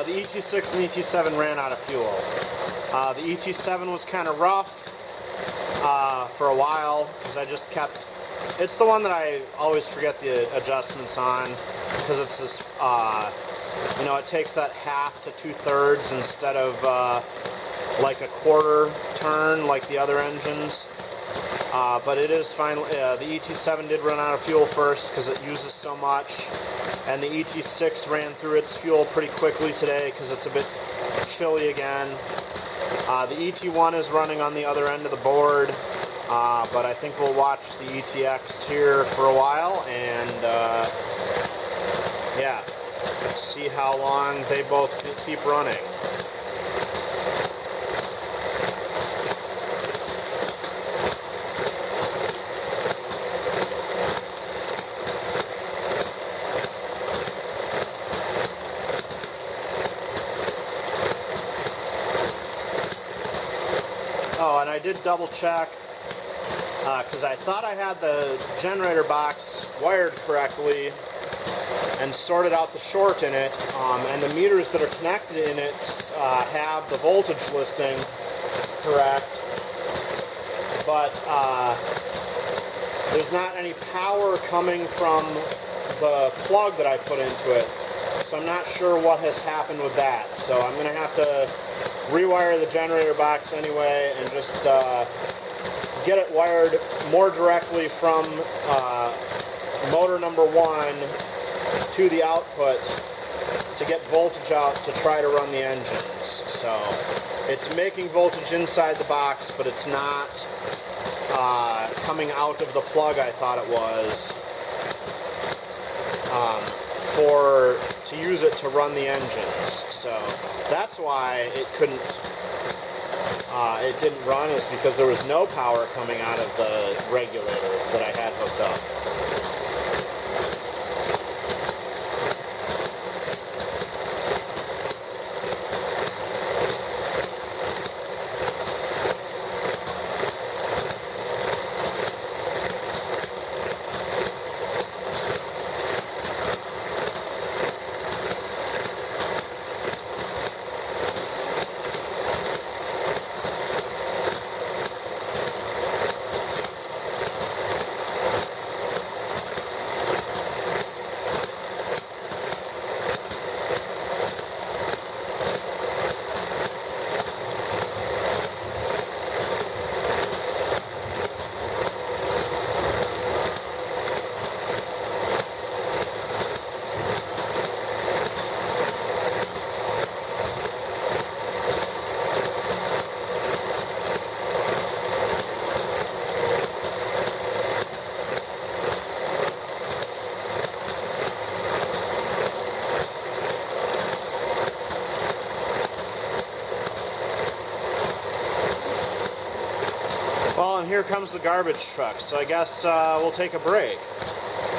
The ET6 and ET7 ran out of fuel. The ET7 was kind of rough for a while because I just kept... It's the one that I always forget the adjustments on because it's this, you know, it takes that half to 2/3 instead of like a quarter turn like the other engines. But it is finally, the ET7 did run out of fuel first because it uses so much, and the ET6 ran through its fuel pretty quickly today because it's a bit chilly again. The ET1 is running on the other end of the board, but I think we'll watch the ETX here for a while and yeah, see how long they both keep running. Oh, and I did double check because I thought I had the generator box wired correctly and sorted out the short in it, and the meters that are connected in it have the voltage listing correct, but there's not any power coming from the plug that I put into it, so I'm not sure what has happened with that. So I'm going to have to rewire the generator box anyway and just get it wired more directly from motor number 1 to the output to get voltage out to try to run the engines. So it's making voltage inside the box, but it's not coming out of the plug I thought it was to use it to run the engines. So that's why it couldn't, it didn't run, is because there was no power coming out of the regulator that I had hooked up. Well, and here comes the garbage truck, so I guess we'll take a break.